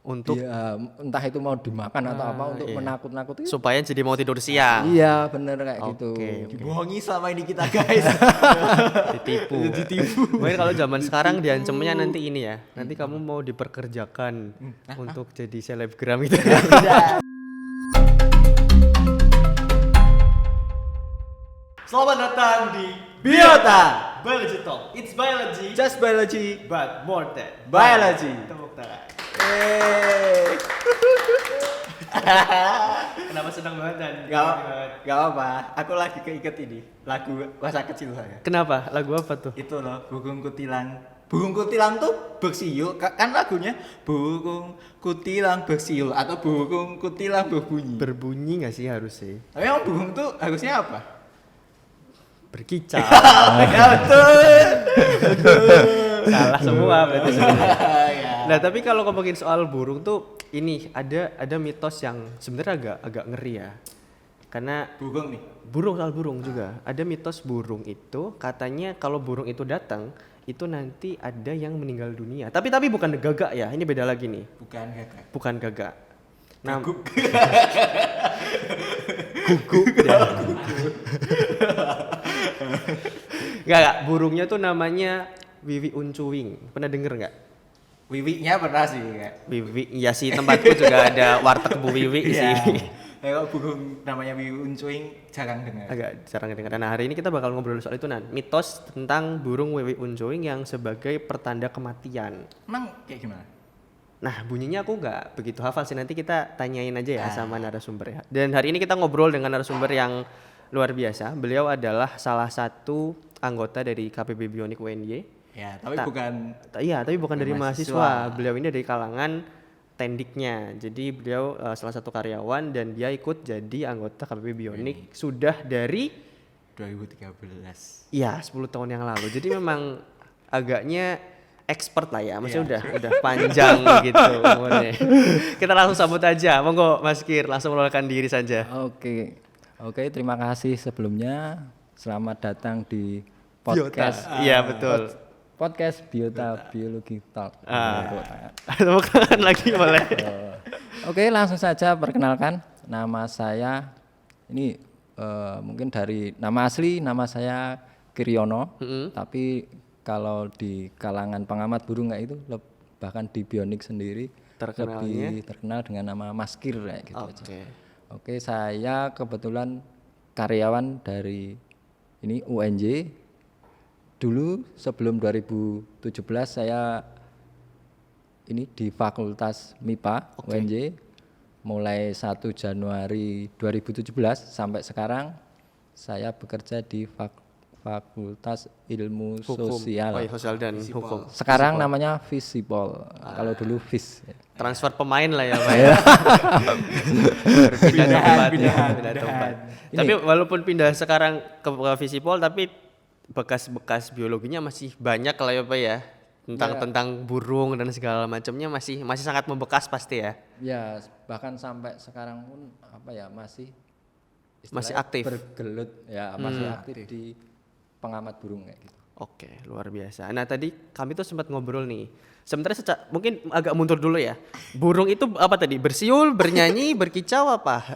untuk entah itu mau dimakan atau apa untuk menakut-nakuti supaya jadi mau tidur siang. iya bener kayak gitu. Dibohongi selama ini kita guys. Ditipu. Mungkin kalau zaman sekarang diancamnya nanti ini ya. Nanti kamu mau diperkerjakan untuk jadi selebgram gitu. Selamat datang di Biota Biology Talk. It's biology, Just Biology but more than Biology. Tepuk tangan. Yeay. Kenapa senang banget dan Gak apa, aku lagi keinget ini lagu masa kecil saya. Kenapa? Lagu apa tuh? Itu loh, burung kutilang. Burung kutilang tuh bersiul, kan lagunya burung kutilang bersiul atau burung kutilang berbunyi. Berbunyi nggak sih harusnya? Tapi emang burung tuh harusnya apa? Berkicau. Ya betul. Salah semua berarti. Ya. Nah tapi kalau ngomongin soal burung tuh ini ada mitos yang sebenarnya agak ngeri ya. Karena Burung nih. soal burung juga. Ada mitos burung itu katanya kalau burung itu datang itu nanti ada yang meninggal dunia. Tapi bukan gagak ya. Ini beda lagi nih. Bukan gagak. Bukan gagak. Guguk. Guguk ya. Enggak, burungnya tuh namanya wiwi uncuwing. Pernah denger nggak? Wiwinya pernah sih kayak. Wiwi, ya sih tempatku juga ada warteg Bu Wiwi sih. Kalau burung namanya wiwi uncuing jarang dengar. Agak jarang dengar. Nah hari ini kita bakal ngobrol soal itu mitos tentang burung wiwi uncuwing yang sebagai pertanda kematian. Emang kayak gimana? Nah bunyinya aku nggak begitu hafal sih, nanti kita tanyain aja ya sama narasumber ya. Dan hari ini kita ngobrol dengan narasumber yang luar biasa. Beliau adalah salah satu anggota dari KPB Bionik UNY. Ya, tapi bukan. Iya, tapi bukan dari mahasiswa. Beliau ini dari kalangan tendiknya. Jadi beliau salah satu karyawan dan dia ikut jadi anggota KPB Bionik sudah dari 2013. Iya, 10 tahun yang lalu. Jadi memang agaknya expert lah ya. Maksudnya udah panjang gitu umurnya. Kita langsung sambut aja. Monggo Mas Kir, langsung mengenalkan diri saja. Oke, terima kasih sebelumnya. Selamat datang di podcast. Iya, betul. Podcast Biota Biologi Talk. Tepuk tangan lagi boleh. Oke, langsung saja perkenalkan. Nama saya ini mungkin dari nama asli nama saya Kiryono. Tapi kalau di kalangan pengamat burung kayak itu bahkan di Bionik sendiri lebih terkenal dengan nama Mas Kir kayak gitu aja. Oke, saya kebetulan karyawan dari ini UNJ. Dulu sebelum 2017 saya ini di Fakultas MIPA UNJ mulai 1 Januari 2017 sampai sekarang saya bekerja di Fakultas Ilmu Sosial. Sosial dan Hukum. Sekarang namanya Visipol. Kalau dulu Vis. Transfer pemain lah ya Pak ya. Pindah tempat. Tapi walaupun pindah sekarang ke Visipol tapi bekas-bekas biologinya masih banyak lah ya Pak ya. Tentang burung dan segala macamnya masih sangat membekas pasti ya. Ya, bahkan sampai sekarang pun masih aktif. Bergelut ya, masih aktif di pengamat burung kayak gitu. Oke, luar biasa. Nah, tadi kami tuh sempat ngobrol nih. Sebenarnya mungkin agak mundur dulu ya. Burung itu apa tadi? Bersiul, bernyanyi, berkicau apa?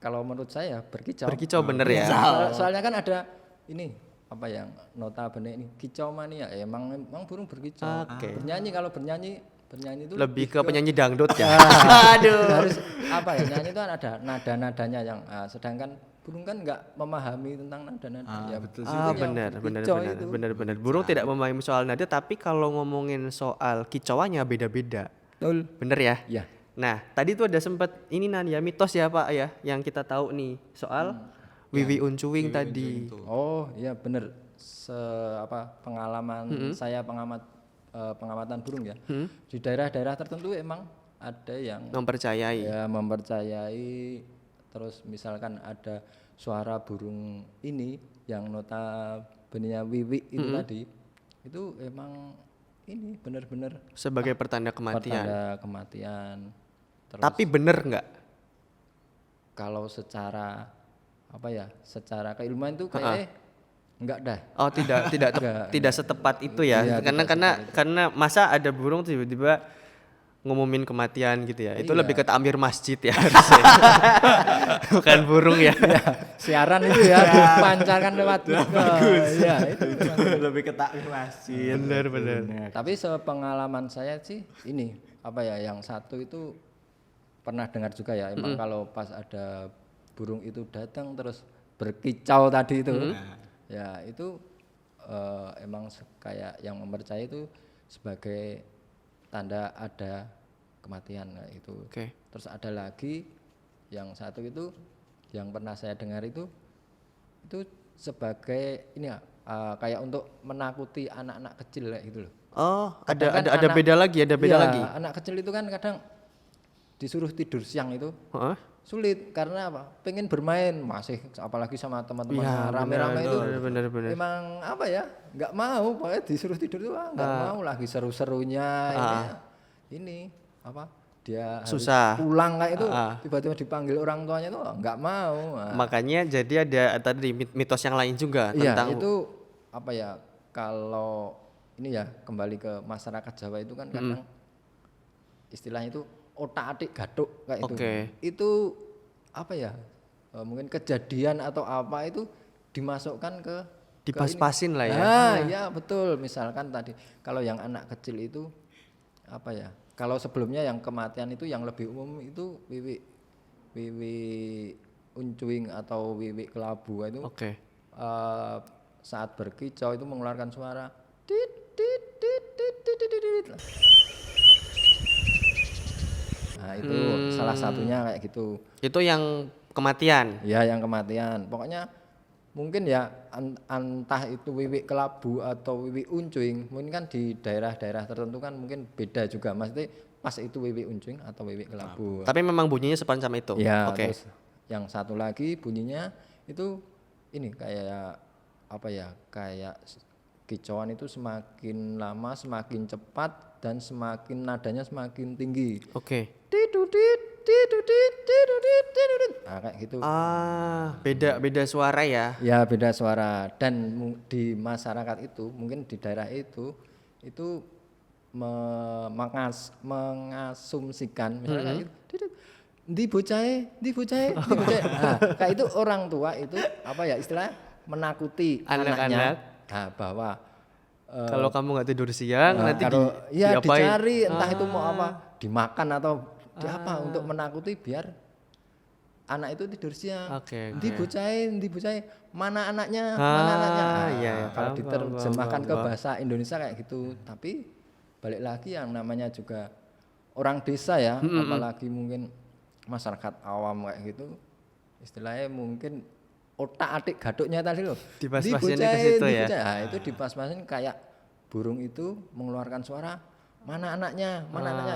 Kalau menurut saya berkicau. Berkicau bener ya. Soalnya kan ada ini yang notabene ini kicau mania. Emang burung berkicau. Bernyanyi, kalau bernyanyi itu lebih ke penyanyi dangdut ya. Aduh. Harus nyanyi itu kan ada nada-nadanya yang sedangkan burung kan nggak memahami tentang nada-nada. Ya betul sih. Benar. Burung tidak memahami soal nada, tapi kalau ngomongin soal kicauannya beda-beda. Betul. Bener ya? Iya. Nah, tadi tuh ada sempat ini ya mitos ya Pak ya yang kita tahu nih soal wiwi uncuwing tadi. Oh, iya bener. Pengalaman saya pengamatan burung ya. Di daerah-daerah tertentu emang ada yang mempercayai. Ya, mempercayai. Terus misalkan ada suara burung ini yang notabene wiwi itu tadi. Itu emang ini benar-benar sebagai pertanda kematian. Terus, tapi bener nggak? Kalau secara secara keilmuan itu kayak enggak dah. Oh, tidak setepat itu ya. Karena masa ada burung tiba-tiba ngumumin kematian gitu ya. Itu Iya. lebih ke takmir masjid ya harusnya. Bukan burung ya. Siaran itu ya dipancarkan lewat ya itu. Lebih ke takmir masjid. Benar. Tapi sepengalaman saya sih ini apa ya, yang satu itu pernah dengar juga ya, emang kalau pas ada burung itu datang terus berkicau tadi itu, ya itu emang kayak yang mempercayai itu sebagai tanda ada kematian kayak itu. Oke. Terus ada lagi yang satu itu yang pernah saya dengar itu sebagai ini ya, kayak untuk menakuti anak-anak kecil kayak gitu loh. Oh, Kadang kan ada anak- beda lagi, ada beda Iya, lagi. anak kecil itu kan kadang disuruh tidur siang itu Heeh. sulit karena apa? Pengen bermain masih, apalagi sama teman-teman Iya, rame-rame itu. benar. Emang apa ya? Nggak mau, pokoknya disuruh tidur tuh nggak mau, lagi seru-serunya ini apa? Dia harus Susah. pulang kayak itu, tiba-tiba dipanggil orang tuanya tuh nggak mau. Nah, Makanya jadi ada tadi mitos yang lain juga iya, tentang itu apa ya? Kalau ini ya kembali ke masyarakat Jawa itu kan kadang istilahnya itu otak-atik gaduk kayak itu. Oke. Itu apa ya? Mungkin kejadian atau apa itu dimasukkan ke dipas-pasin lah ya. ya betul. Misalkan tadi kalau yang anak kecil itu apa ya? Kalau sebelumnya yang kematian itu yang lebih umum itu wiwi uncuing atau wiwi kelabu itu. Oke. Saat berkicau itu mengeluarkan suara tit tit tit tit tit tit, tit. Nah itu salah satunya kayak gitu. Itu yang kematian. Ya yang kematian. Pokoknya mungkin ya entah itu wiwi kelabu atau wiwi uncuing, mungkin kan di daerah-daerah tertentu kan mungkin beda juga. Maksudnya pas itu wiwi uncuing atau wiwi kelabu. Tapi memang bunyinya semacam itu. Ya, Oke. terus yang satu lagi bunyinya itu ini kayak apa ya? Kayak kicauan itu semakin lama semakin cepat dan semakin nadanya semakin tinggi. Oke. Tidudit, tidudit, tidudit, tidudit. Nah, kayak gitu. Beda suara ya. Ya beda suara dan di masyarakat itu mungkin di daerah itu mengasumsikan misalnya kayak gitu. Tidut. Di bocahe. Nah, kayak itu orang tua itu apa ya istilahnya menakuti anaknya bahwa Kalau kamu nggak tidur siang nanti kalau ya diapain? dicari entah itu mau apa dimakan atau di apa untuk menakuti biar anak itu tidur siang. Oke, Di bocahe, mana anaknya, iya, kalau paham, diterjemahkan paham. ke bahasa Indonesia kayak gitu. Tapi balik lagi yang namanya juga orang desa ya, apalagi mungkin masyarakat awam kayak gitu, istilahnya mungkin otak-atik gaduknya tadi loh. Dipas-pasinnya ke situ ya. Nah, itu dipas-pasin kayak burung itu mengeluarkan suara, mana anaknya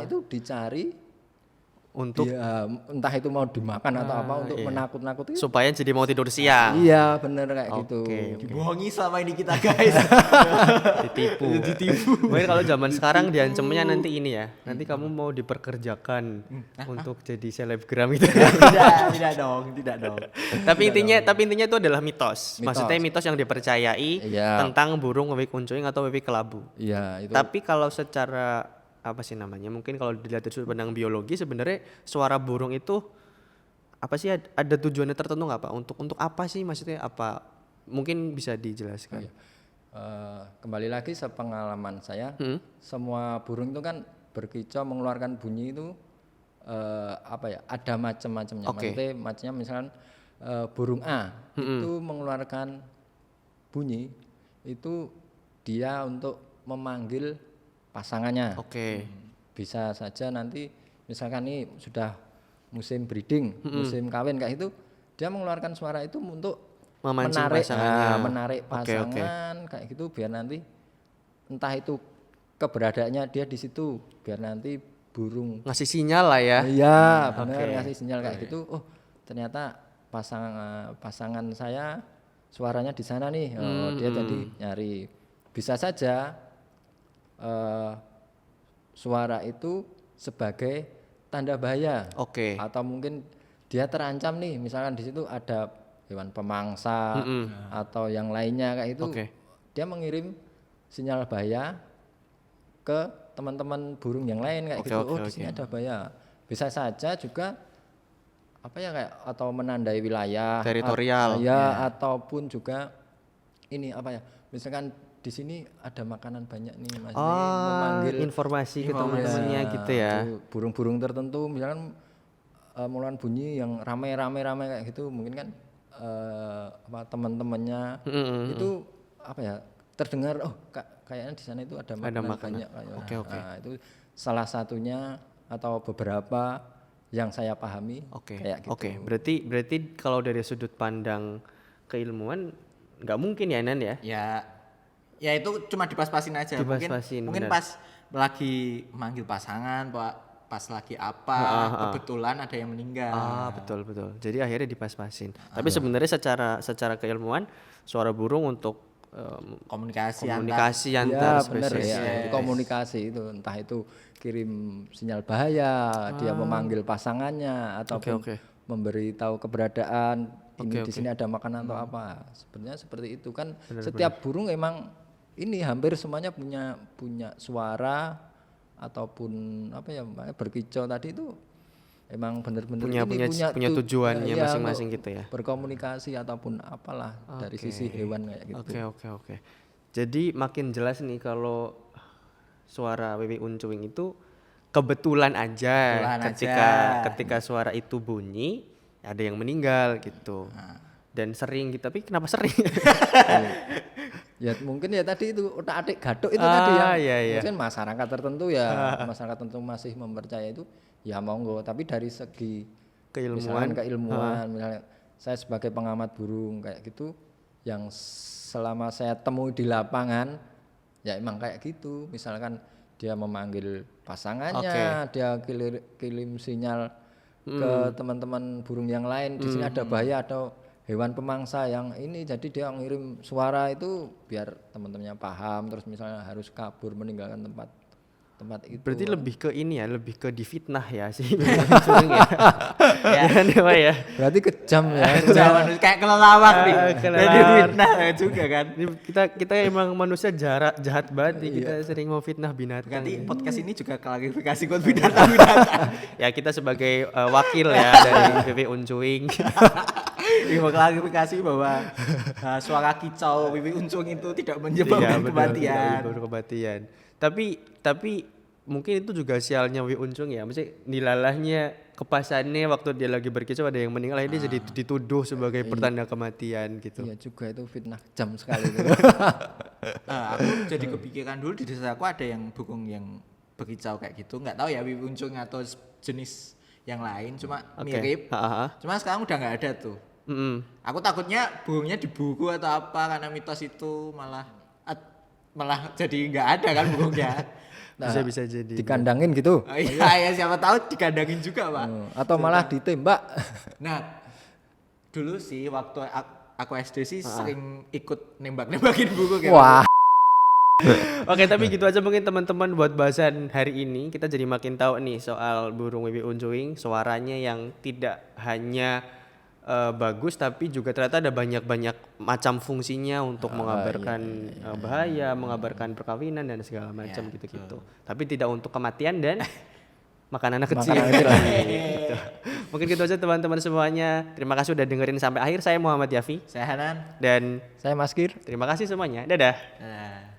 itu dicari Untuk entah itu mau dimakan atau apa untuk menakut-nakuti. supaya jadi mau tidur siang. Iya bener kayak gitu. Dibohongi selama ini kita guys. Ditipu. Mungkin kalau zaman sekarang diancamnya nanti ini ya. Nanti kamu mau diperkerjakan untuk jadi selebgram gitu. tidak dong. tapi intinya itu adalah mitos. Maksudnya mitos yang dipercayai Iya. tentang burung wiwik uncuing atau wiwik kelabu. Iya itu. Tapi kalau secara apa sih namanya? Mungkin kalau dilihat dari sudut pandang biologi sebenarnya suara burung itu apa sih, ada tujuannya tertentu nggak Pak? Untuk apa sih, maksudnya apa? Mungkin bisa dijelaskan. Kembali lagi sepengalaman saya, semua burung itu kan berkicau mengeluarkan bunyi itu apa ya? Ada macam-macamnya. Oke. Maksudnya macamnya misalkan burung A itu mengeluarkan bunyi itu dia untuk memanggil pasangannya. Oke. Bisa saja nanti misalkan nih sudah musim breeding, musim kawin kayak itu, dia mengeluarkan suara itu untuk Memancing menarik pasangannya. menarik Oke, pasangan kayak gitu biar nanti entah itu keberadaannya dia di situ biar nanti burung Ngasih sinyal lah ya. iya benar ngasih sinyal kayak gitu. Oh ternyata pasangan saya suaranya di sana nih. Oh dia jadi nyari. Bisa saja suara itu sebagai tanda bahaya. Oke. Atau mungkin dia terancam nih, misalkan di situ ada hewan pemangsa atau yang lainnya kayak itu. Oke. Dia mengirim sinyal bahaya ke teman-teman burung yang lain kayak Oke, gitu. oke, Oh di sini oke. ada bahaya. Bisa saja juga apa ya kayak atau menandai wilayah Teritorial. ya ataupun juga ini apa ya misalkan di sini ada makanan banyak nih Mas ini memanggil Informasi ke teman-temannya gitu ya. tuh, burung-burung tertentu misalkan muluan bunyi yang rame-rame kayak gitu mungkin kan apa teman-temannya itu apa ya terdengar oh kayaknya di sana itu ada makanan, makanan. banyak kayak. Oke, oke. Nah, itu salah satunya atau beberapa yang saya pahami Oke. kayak gitu. Oke, berarti kalau dari sudut pandang keilmuan nggak mungkin ya Nan ya? Ya itu cuma dipas-pasin aja. Dipas-pasin, Mungkin benar. pas lagi manggil pasangan, pas lagi apa, kebetulan ada yang meninggal. Betul. Jadi akhirnya dipas-pasin. Tapi sebenarnya secara keilmuan suara burung untuk Komunikasi komunikasi Ya antar benar spesies. ya, itu komunikasi itu entah itu kirim sinyal bahaya, dia memanggil pasangannya ataupun oke. memberitahu keberadaan ini Oke, di sini ada makanan atau apa. Sebenarnya seperti itu kan setiap burung emang ini hampir semuanya punya suara ataupun apa ya makanya berkicau tadi itu emang benar-benar punya tujuannya iya, masing-masing untuk gitu ya. berkomunikasi ataupun apalah dari sisi hewan kayak gitu. Oke. Jadi makin jelas nih kalau suara Wiwi Uncuing itu kebetulan aja ketika suara itu bunyi ada yang meninggal gitu. Dan sering gitu. Tapi kenapa sering? Ya mungkin ya tadi itu otak-atik gaduk itu tadi yang iya. mungkin masyarakat tertentu ya masyarakat tertentu masih mempercaya itu ya monggo tapi dari segi Keilmuan. misalnya saya sebagai pengamat burung kayak gitu yang selama saya temui di lapangan ya emang kayak gitu misalkan dia memanggil pasangannya dia kirim sinyal ke teman-teman burung yang lain di sini ada bahaya atau hewan pemangsa yang ini jadi dia ngirim suara itu biar teman-temannya paham terus misalnya harus kabur meninggalkan tempat itu. Berarti lebih ke ini ya, lebih ke difitnah ya sih. Uncuing ya. Ya. Berarti kejam ya. Jangan kayak kelelawar nih. kelelawar. Jadi fitnah juga kan. Ini kita emang manusia jahat banget nih, kita sering mau fitnah binatang. Berarti podcast ini juga klarifikasi buat binatang-binatang. Ya kita sebagai wakil ya dari Wiwi Uncuing. Ini mau klarifikasi bahwa suara kicau Wiwi Uncung itu tidak menyebabkan kematian. Kematian. Tapi mungkin itu juga sialnya Wiwi Uncung ya. Maksudnya nilalahnya kepasannya waktu dia lagi berkicau ada yang meninggal dia jadi dituduh sebagai pertanda kematian gitu. Iya juga itu fitnah kejam sekali itu. Aku jadi kepikiran dulu di desa aku ada yang burung yang berkicau kayak gitu. Nggak tahu ya Wiwi Uncung atau jenis yang lain cuma mirip. Cuma sekarang udah nggak ada tuh. Aku takutnya burungnya diburu atau apa karena mitos itu malah jadi nggak ada kan burungnya. Bisa jadi. Dikandangin gitu. Oh, iya siapa tahu dikandangin juga Pak. Atau malah ditembak. Nah dulu sih waktu aku SD sih sering ikut nembak-nembakin burung ya. Wah. Oke, tapi gitu aja mungkin teman-teman buat bahasan hari ini. Kita jadi makin tahu nih soal burung Wiwi Uncuing, suaranya yang tidak hanya bagus tapi juga ternyata ada banyak macam fungsinya untuk mengabarkan bahaya, mengabarkan perkawinan dan segala macam gitu-gitu. Tapi tidak untuk kematian dan makan anak kecil. Gitu. Mungkin gitu aja teman-teman semuanya. Terima kasih udah dengerin sampai akhir. Saya Muhammad Yafi Saya Hanan. dan Saya Mas Kir. terima kasih semuanya. Dadah. Nah.